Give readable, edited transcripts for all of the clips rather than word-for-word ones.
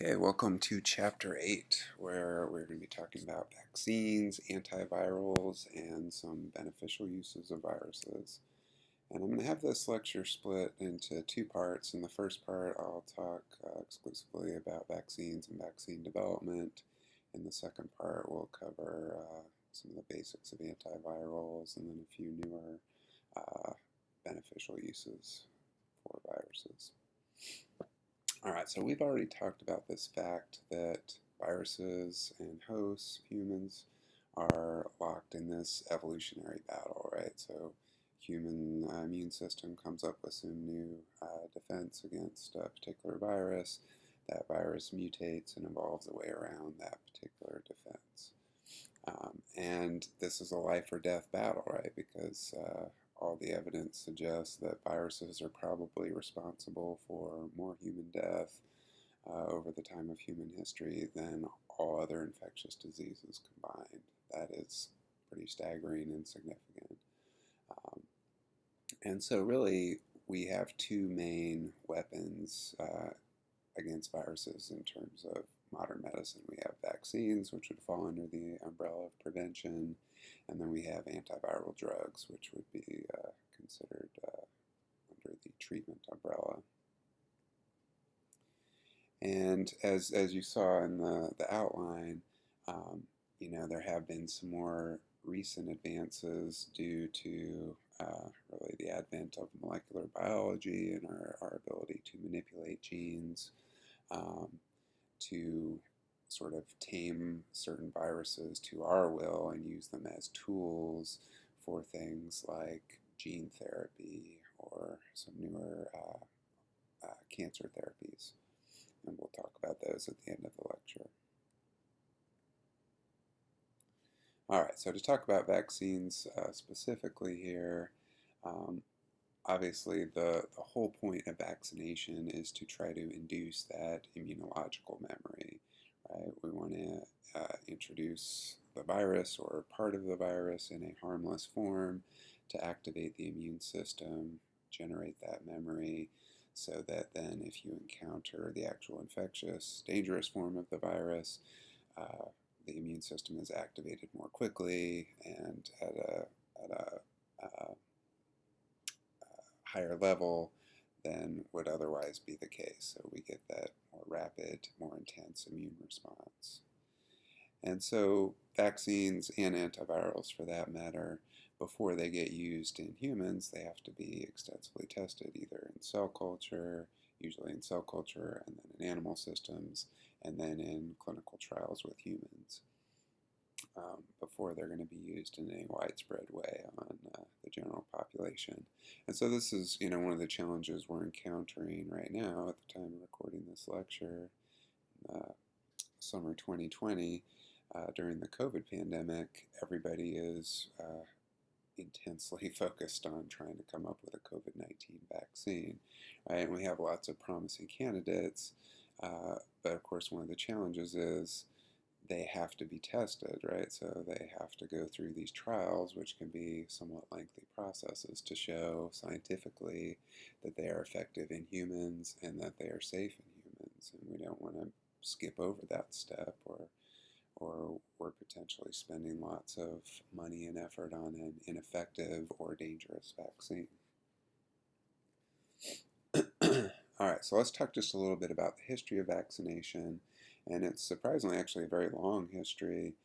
Okay, welcome to Chapter 8, where we're going to be talking about vaccines, antivirals, and some beneficial uses of viruses. And I'm going to have this lecture split into two parts. In the first part, I'll talk exclusively about vaccines and vaccine development. In the second part, we'll cover some of the basics of antivirals and then a few newer beneficial uses for viruses. All right, so we've already talked about this fact that viruses and hosts, humans, are locked in this evolutionary battle, right? So human immune system comes up with some new defense against a particular virus. That virus mutates and evolves a way around that particular defense. And this is a life or death battle, right? Because all the evidence suggests that viruses are probably responsible for more human death over the time of human history than all other infectious diseases combined. That is pretty staggering and significant. And so, really, we have two main weapons against viruses in terms of modern medicine. We have vaccines, which would fall under the umbrella of prevention, and then we have antiviral drugs, which would be considered under the treatment umbrella. And as you saw in the outline, there have been some more recent advances due to really the advent of molecular biology and our ability to manipulate genes to sort of tame certain viruses to our will and use them as tools for things like gene therapy or some newer cancer therapies. And we'll talk about those at the end of the lecture. All right, so to talk about vaccines specifically here, obviously the whole point of vaccination is to try to induce that immunological memory, right? We want to introduce the virus or part of the virus in a harmless form to activate the immune system, generate that memory, so that then if you encounter the actual infectious, dangerous form of the virus, the immune system is activated more quickly and at a higher level than would otherwise be the case. So we get that more rapid, more intense immune response. And so vaccines and antivirals, for that matter, before they get used in humans, they have to be extensively tested either in cell culture, usually in cell culture, and then in animal systems, and then in clinical trials with humans before they're going to be used in a widespread way on the general population. And so this is, one of the challenges we're encountering right now at the time of recording this lecture, summer 2020. During the COVID pandemic, everybody is intensely focused on trying to come up with a COVID-19 vaccine, right? And we have lots of promising candidates, but of course one of the challenges is they have to be tested, right? So they have to go through these trials, which can be somewhat lengthy processes to show scientifically that they are effective in humans and that they are safe in humans. And we don't want to skip over that step or we're potentially spending lots of money and effort on an ineffective or dangerous vaccine. All right, so let's talk just a little bit about the history of vaccination, and it's surprisingly actually a very long history.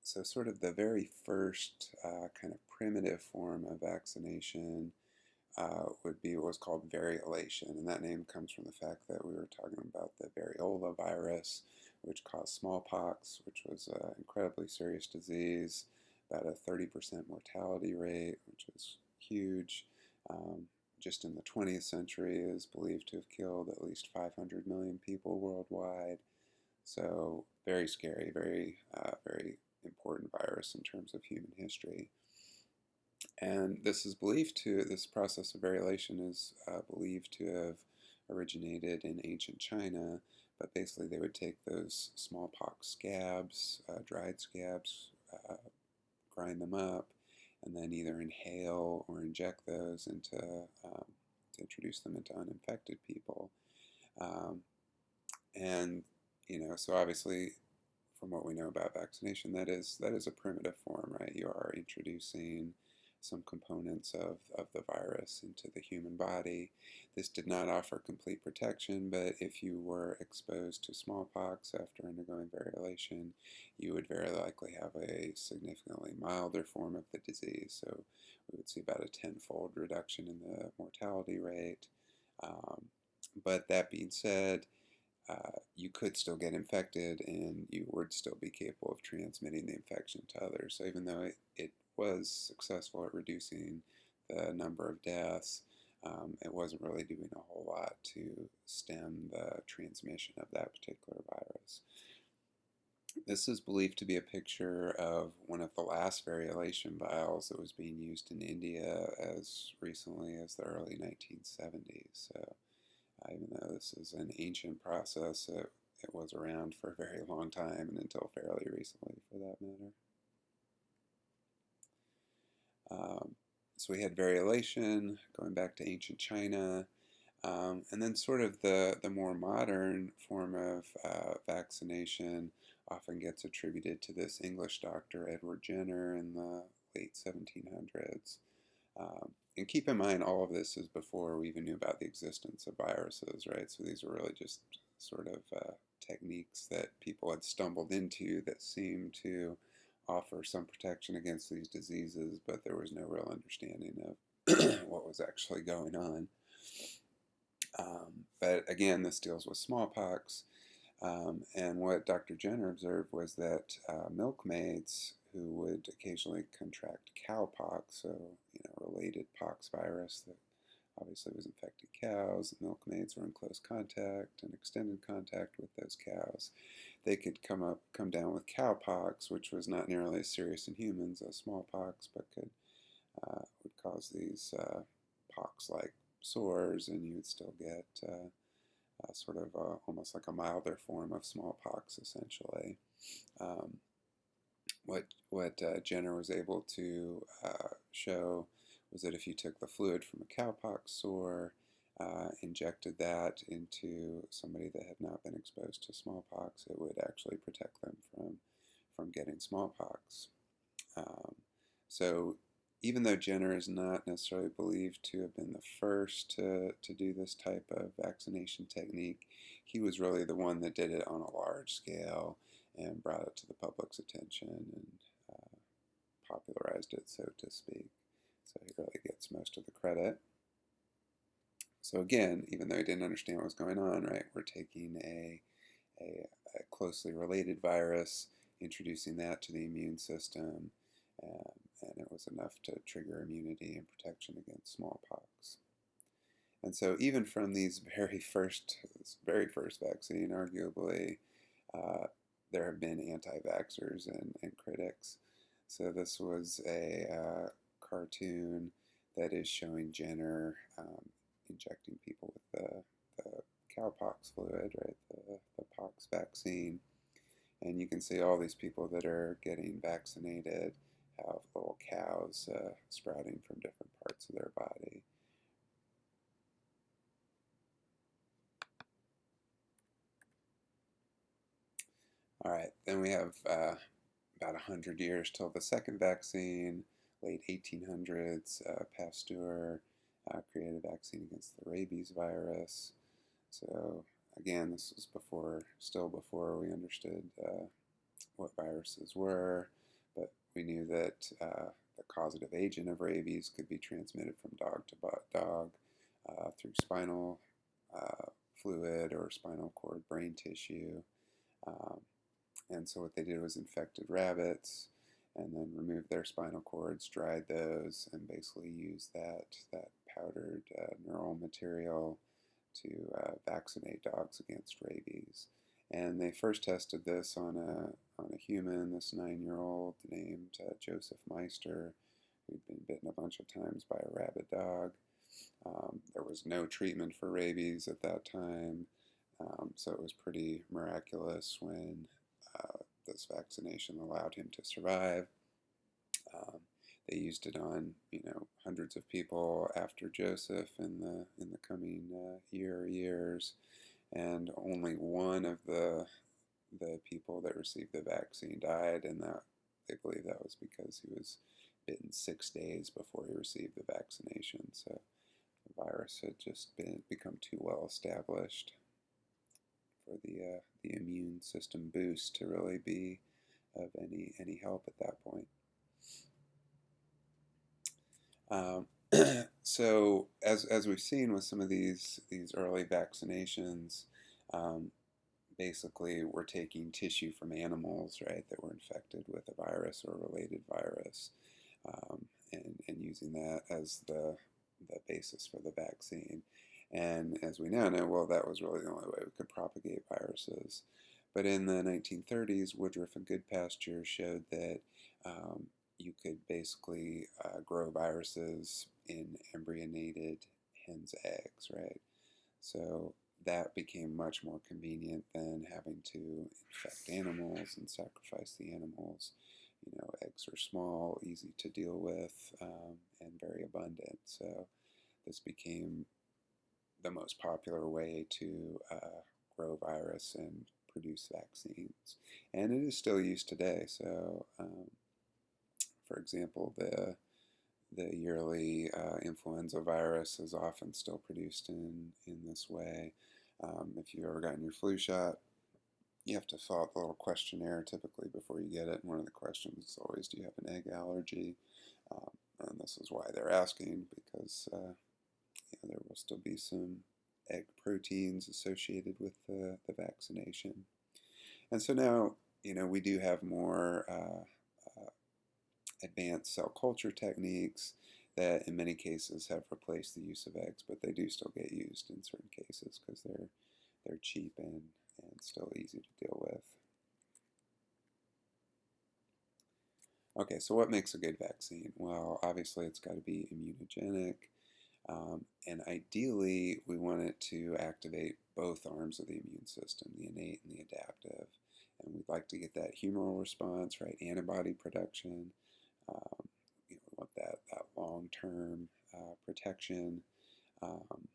So sort of the very first kind of primitive form of vaccination would be what was called variolation, and that name comes from the fact that we were talking about the variola virus, which caused smallpox, which was an incredibly serious disease, about a 30% mortality rate, which is huge. Just in the 20th century is believed to have killed at least 500 million people worldwide. So very scary, very important virus in terms of human history. And this process of variolation is believed to have originated in ancient China, but basically they would take those smallpox scabs, dried scabs, grind them up, and then either inhale or inject those to introduce them into uninfected people. And, so obviously, from what we know about vaccination, that is a primitive form, right? You are introducing some components of the virus into the human body. This did not offer complete protection, but if you were exposed to smallpox after undergoing variolation, you would very likely have a significantly milder form of the disease. So we would see about a tenfold reduction in the mortality rate. Um, but that being said, you could still get infected and you would still be capable of transmitting the infection to others. So even though it was successful at reducing the number of deaths, it wasn't really doing a whole lot to stem the transmission of that particular virus. This is believed to be a picture of one of the last variolation vials that was being used in India as recently as the early 1970s. So even though this is an ancient process, it was around for a very long time and until fairly recently, for that matter. So we had variolation going back to ancient China, and then sort of the more modern form of vaccination often gets attributed to this English doctor, Edward Jenner, in the late 1700s. And keep in mind, all of this is before we even knew about the existence of viruses, right? So these are really just sort of techniques that people had stumbled into that seemed to offer some protection against these diseases, but there was no real understanding of what was actually going on. But again, this deals with smallpox. And what Dr. Jenner observed was that milkmaids who would occasionally contract cowpox, so related pox virus that obviously was infecting cows, milkmaids were in close contact and extended contact with those cows. They could come down with cowpox, which was not nearly as serious in humans as smallpox, but would cause these pox-like sores, and you would still get sort of almost like a milder form of smallpox, essentially. Um, what Jenner was able to show was that if you took the fluid from a cowpox sore, injected that into somebody that had not been exposed to smallpox, it would actually protect them from getting smallpox. Um, so even though Jenner is not necessarily believed to have been the first to do this type of vaccination technique, he was really the one that did it on a large scale and brought it to the public's attention and popularized it, so to speak. So he really gets most of the credit. So again, even though he didn't understand what was going on, right, we're taking a closely related virus, introducing that to the immune system, and it was enough to trigger immunity and protection against smallpox. And so even from this very first vaccine, arguably, there have been anti-vaxxers and critics. So this was a cartoon that is showing Jenner injecting people with the cowpox fluid, right, the pox vaccine. And you can see all these people that are getting vaccinated have little cows sprouting from different parts of their body. All right, then we have about 100 years till the second vaccine, late 1800s. Pasteur created a vaccine against the rabies virus. So again, this was still before we understood what viruses were, but we knew that the causative agent of rabies could be transmitted from dog to dog through spinal fluid or spinal cord brain tissue. Um, and so what they did was infected rabbits and then removed their spinal cords, dried those, and basically used that powdered neural material to vaccinate dogs against rabies. And they first tested this on a human, this 9-year-old named Joseph Meister, who'd been bitten a bunch of times by a rabid dog. There was no treatment for rabies at that time, so it was pretty miraculous when this vaccination allowed him to survive. Um, they used it on hundreds of people after Joseph in the coming years, and only one of the people that received the vaccine died, and that they believe that was because he was bitten 6 days before he received the vaccination. So the virus had just become too well established for the immune system boost to really be of any help at that point. Um, so as we've seen with some of these early vaccinations, um, basically we're taking tissue from animals, right, that were infected with a virus or a related virus, and using that as the basis for the vaccine. And as we now know, well, that was really the only way we could propagate viruses. But in the 1930s, Woodruff and Goodpasture showed that you could basically grow viruses in embryonated hen's eggs, right? So that became much more convenient than having to infect animals and sacrifice the animals. You know, eggs are small, easy to deal with, and very abundant. So this became the most popular way to grow virus and produce vaccines. And it is still used today. So, for example, the yearly influenza virus is often still produced in this way. If you've ever gotten your flu shot, you have to fill out the little questionnaire typically before you get it. And one of the questions is always, do you have an egg allergy? Um, and this is why they're asking, because there will still be some egg proteins associated with the vaccination. And so now, we do have more advanced cell culture techniques that in many cases have replaced the use of eggs, but they do still get used in certain cases because they're cheap and still easy to deal with. Okay, so what makes a good vaccine? Well, obviously it's got to be immunogenic, and ideally we want it to activate both arms of the immune system, the innate and the adaptive. And we'd like to get that humoral response, right? Antibody production. Um, we want that long-term protection. Um,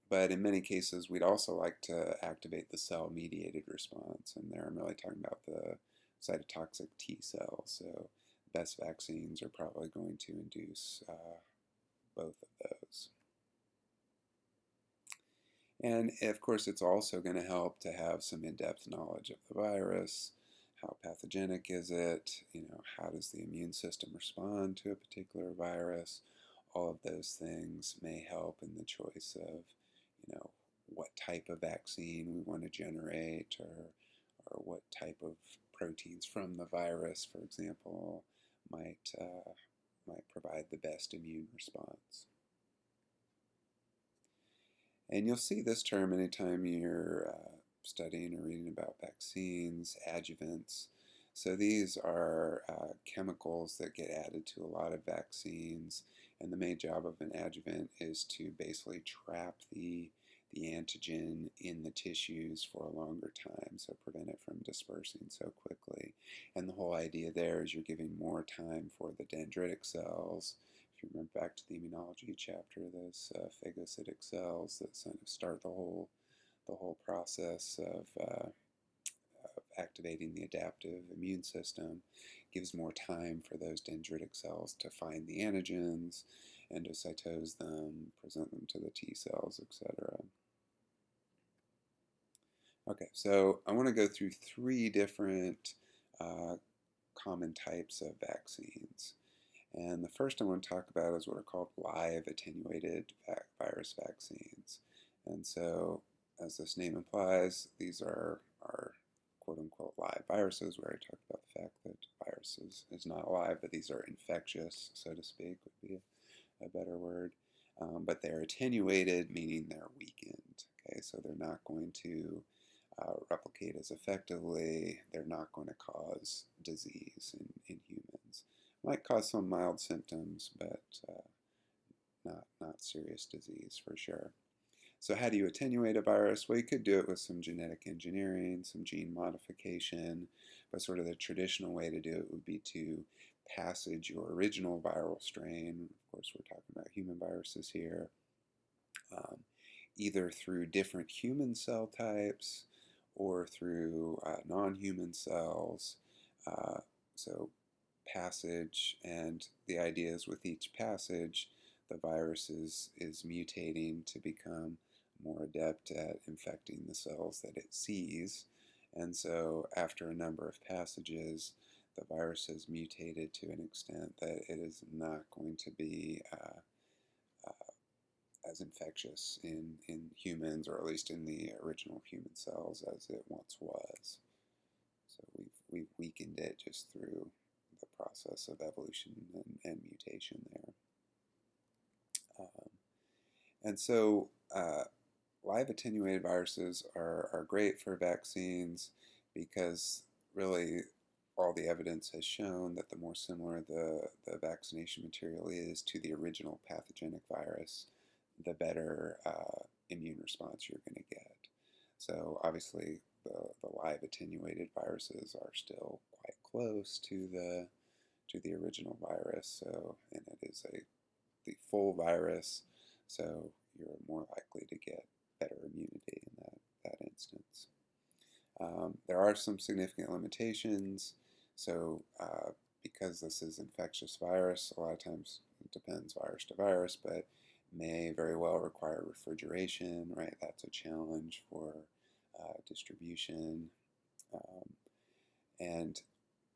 but in many cases, we'd also like to activate the cell-mediated response. And there I'm really talking about the cytotoxic T cells. So best vaccines are probably going to induce both of those. And of course, it's also going to help to have some in-depth knowledge of the virus. How pathogenic is it? How does the immune system respond to a particular virus? All of those things may help in the choice of, what type of vaccine we want to generate, or what type of proteins from the virus, for example, might provide the best immune response. And you'll see this term anytime you're studying or reading about vaccines, adjuvants. So these are chemicals that get added to a lot of vaccines, and the main job of an adjuvant is to basically trap the antigen in the tissues for a longer time, so prevent it from dispersing so quickly. And the whole idea there is you're giving more time for the dendritic cells. If you remember back to the immunology chapter, those phagocytic cells that kind of start the whole process of activating the adaptive immune system, gives more time for those dendritic cells to find the antigens, endocytose them, present them to the T cells, etc. Okay, so I want to go through 3 different common types of vaccines. And the first I want to talk about is what are called live attenuated virus vaccines. And so, as this name implies, these are quote-unquote live viruses. We already talked about the fact that virus is not alive, but these are infectious, so to speak, would be a better word. But they're attenuated, meaning they're weakened. Okay, so they're not going to replicate as effectively. They're not going to cause disease in humans. Might cause some mild symptoms, but not serious disease for sure. So how do you attenuate a virus? Well, you could do it with some genetic engineering, some gene modification, but sort of the traditional way to do it would be to passage your original viral strain. Of course, we're talking about human viruses here. Um, either through different human cell types or through non-human cells. Uh, so passage, and the idea is with each passage, the virus is mutating to become more adept at infecting the cells that it sees. And so after a number of passages, the virus has mutated to an extent that it is not going to be as infectious in humans, or at least in the original human cells, as it once was. So we've weakened it just through the process of evolution and mutation there. And so live attenuated viruses are great for vaccines because really all the evidence has shown that the more similar the vaccination material is to the original pathogenic virus, the better immune response you're going to get. So obviously the live attenuated viruses are still quite close to the original virus. So, and it is the full virus, so you're more likely to get better immunity in that instance. There are some significant limitations. So because this is infectious virus, a lot of times it depends virus to virus, but may very well require refrigeration, right? That's a challenge for distribution. And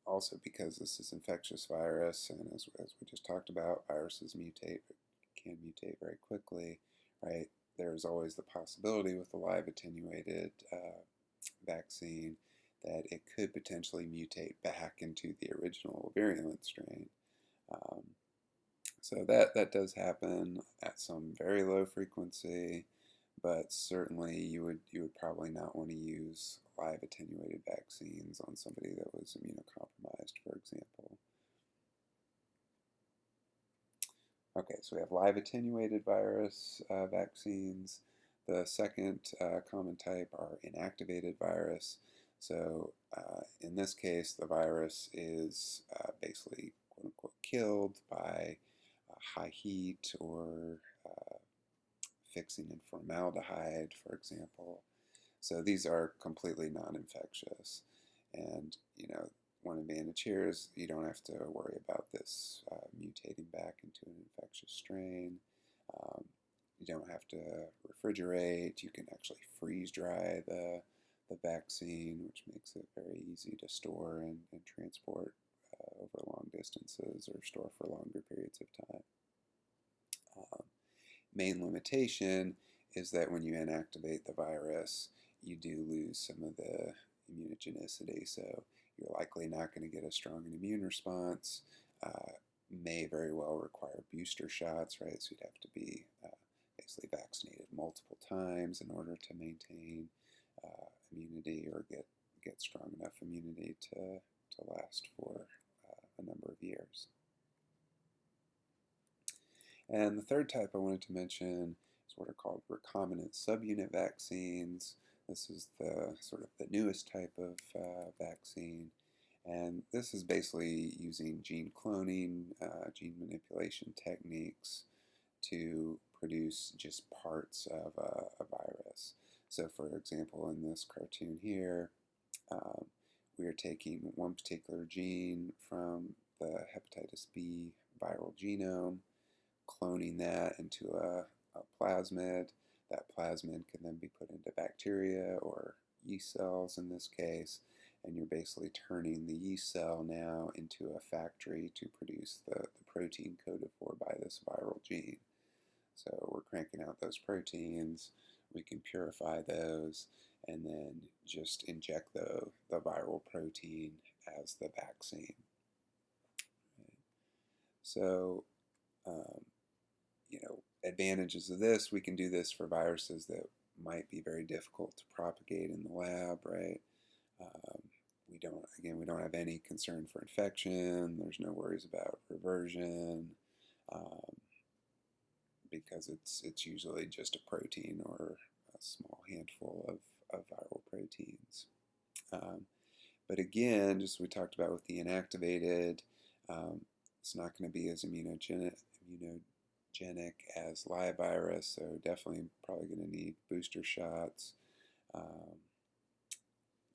also because this is infectious virus, and as we just talked about, viruses can mutate very quickly, right? There's always the possibility with the live attenuated vaccine that it could potentially mutate back into the original virulent strain. So that does happen at some very low frequency, but certainly you would probably not want to use live attenuated vaccines on somebody that was immunocompromised, for example. Okay, so we have live attenuated virus vaccines. The second common type are inactivated virus. So in this case, the virus is basically quote unquote killed by high heat or fixing in formaldehyde, for example. So these are completely non-infectious. And, one advantage here is you don't have to worry about this mutating back into an infectious strain. You don't have to refrigerate. You can actually freeze dry the vaccine, which makes it very easy to store and transport over long distances or store for longer periods of time. Main limitation is that when you inactivate the virus, you do lose some of the immunogenicity. So you're likely not going to get a strong immune response. May very well require booster shots, right? So you'd have to be basically vaccinated multiple times in order to maintain immunity or get strong enough immunity to last for a number of years. And the third type I wanted to mention is what are called recombinant subunit vaccines. This is the sort of the newest type of vaccine. And this is basically using gene cloning, gene manipulation techniques to produce just parts of a virus. So for example, in this cartoon here, we are taking one particular gene from the hepatitis B viral genome, cloning that into a plasmid. That plasmid can then be put into bacteria or yeast cells in this case, and you're basically turning the yeast cell now into a factory to produce the protein coded for by this viral gene. So we're cranking out those proteins, we can purify those, and then just inject the viral protein as the vaccine. Okay. So advantages of this, we can do this for viruses that might be very difficult to propagate in the lab, right? We don't have any concern for infection. There's no worries about reversion because it's usually just a protein or a small handful of viral proteins. But again, just we talked about with the inactivated, it's not going to be as immunogenic pathogenic as live virus, so definitely probably going to need booster shots. Um,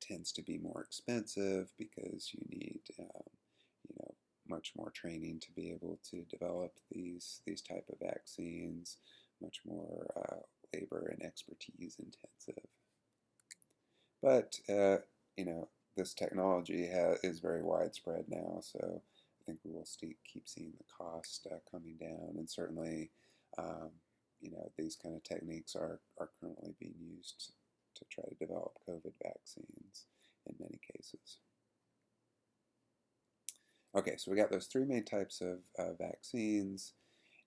Tends to be more expensive because you need much more training to be able to develop these type of vaccines, much more labor and expertise intensive. But this technology is very widespread now, so I think we will keep seeing the cost coming down, and certainly, um, these kind of techniques are currently being used to try to develop COVID vaccines in many cases. Okay, so we got those three main types of vaccines,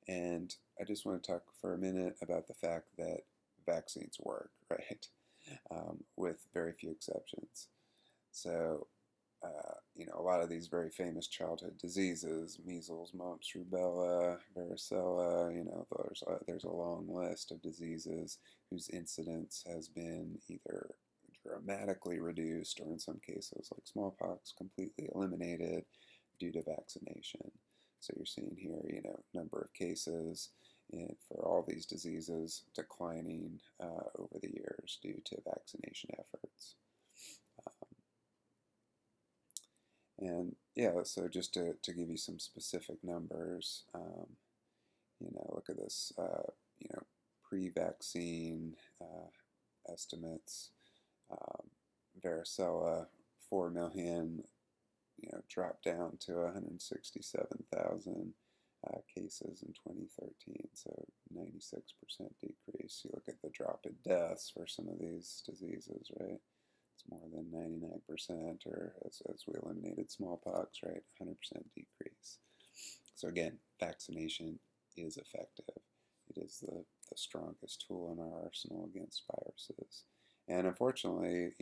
and I just want to talk for a minute about the fact that vaccines work, right? With very few exceptions. So, a lot of these very famous childhood diseases, measles, mumps, rubella, varicella, there's a long list of diseases whose incidence has been either dramatically reduced or in some cases, like smallpox, completely eliminated due to vaccination. So you're seeing here, number of cases for all these diseases declining over the years due to vaccination efforts. And yeah, so just to give you some specific numbers, look at this, pre-vaccine estimates, varicella, 4 million, dropped down to 167,000 cases in 2013, so 96% decrease. You look at the drop in deaths for some of these diseases, right? It's more than 99%, or as we eliminated smallpox, right? 100% decrease. So again, vaccination is effective. It is the strongest tool in our arsenal against viruses. And unfortunately,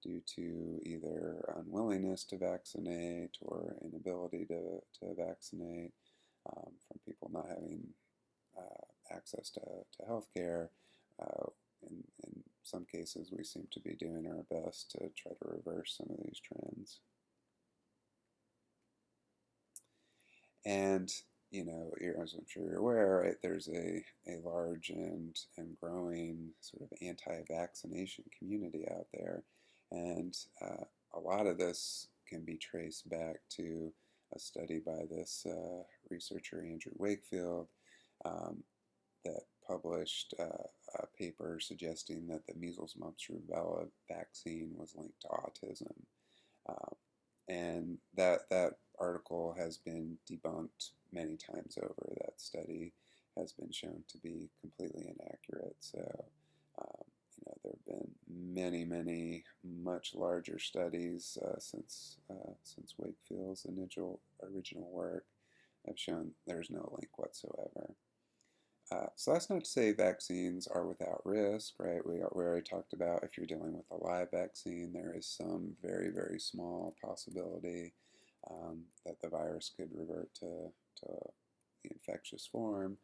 due to either unwillingness to vaccinate or inability to vaccinate, from people not having access to health care, in some cases we seem to be doing our best to try to reverse some of these trends. And, as I'm sure you're aware, right, there's a large and growing sort of anti-vaccination community out there. And a lot of this can be traced back to a study by this researcher, Andrew Wakefield, that published a paper suggesting that the measles, mumps, rubella vaccine was linked to autism. And that article has been debunked many times over. That study has been shown to be completely inaccurate. So, there have been many much larger studies since Wakefield's original work have shown there's no link whatsoever. So that's not to say vaccines are without risk, right? We already talked about if you're dealing with a live vaccine, there is some very, very small possibility that the virus could revert to the infectious form.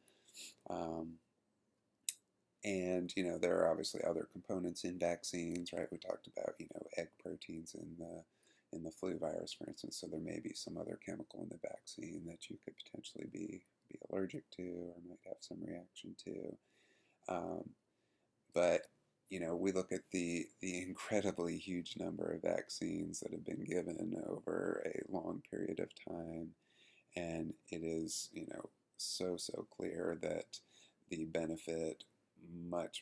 And, there are obviously other components in vaccines, right? We talked about, egg proteins in the flu virus, for instance. So there may be some other chemical in the vaccine that you could potentially be allergic to or might have some reaction to. But, we look at the incredibly huge number of vaccines that have been given over a long period of time. And it is, so clear that the benefit much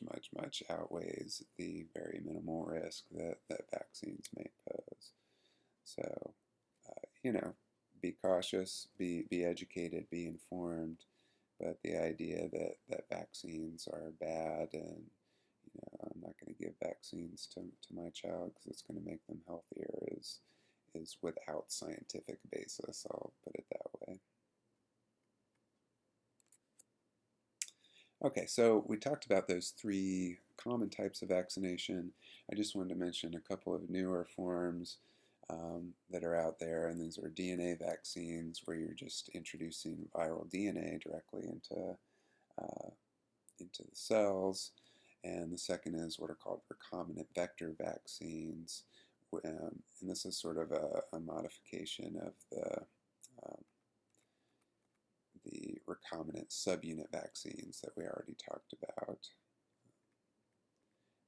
outweighs the very minimal risk that vaccines may pose. So, be cautious, be educated, be informed, but the idea that vaccines are bad and, I'm not going to give vaccines to my child because it's going to make them healthier is without scientific basis, I'll put it that way. Okay, so we talked about those three common types of vaccination. I just wanted to mention a couple of newer forms that are out there, and these are DNA vaccines where you're just introducing viral DNA directly into the cells. And the second is what are called recombinant vector vaccines. And this is sort of a modification of the recombinant subunit vaccines that we already talked about.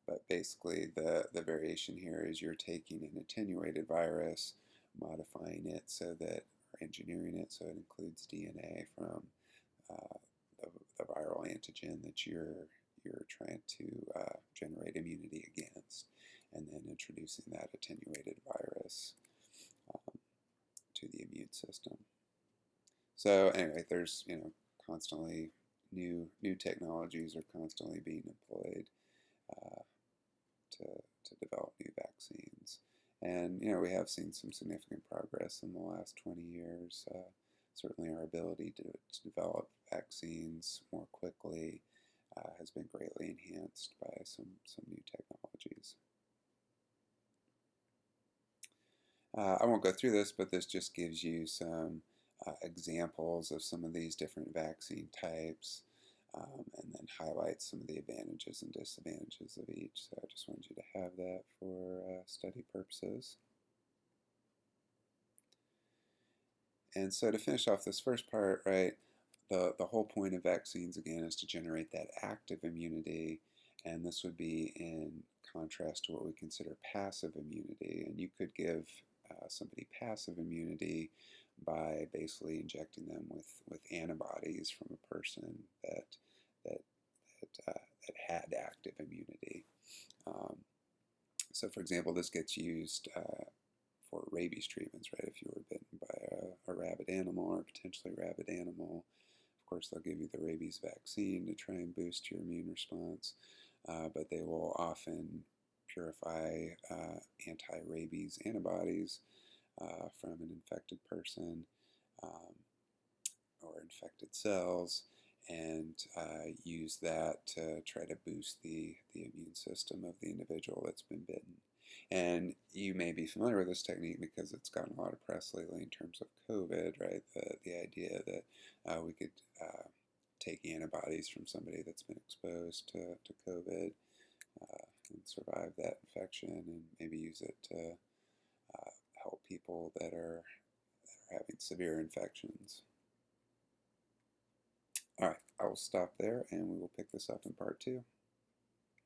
But basically, the variation here is you're taking an attenuated virus, modifying it so that, or engineering it so it includes DNA from uh, the viral antigen that you're trying to generate immunity against, and then introducing that attenuated virus to the immune system. So anyway, there's constantly new technologies are constantly being employed uh, to develop new vaccines. And we have seen some significant progress in the last 20 years. Certainly, our ability to develop vaccines more quickly has been greatly enhanced by some new technologies. I won't go through this, but this just gives you some examples of some of these different vaccine types, and then highlights some of the advantages and disadvantages of each. So I just wanted you to have that for study purposes. And so to finish off this first part, right, the whole point of vaccines, again, is to generate that active immunity, and this would be in contrast to what we consider passive immunity. And you could give somebody passive immunity by basically injecting them with antibodies from a person that had active immunity. So, for example, this gets used for rabies treatments, right? If you were bitten by a rabid animal or potentially rabid animal, of course, they'll give you the rabies vaccine to try and boost your immune response, but they will often purify anti-rabies antibodies from an infected person or infected cells, and use that to try to boost the immune system of the individual that's been bitten. And you may be familiar with this technique because it's gotten a lot of press lately in terms of COVID, right? The idea that we could take antibodies from somebody that's been exposed to COVID and survive that infection, and maybe use it to help people that are having severe infections. All right, I will stop there and we will pick this up in part 2.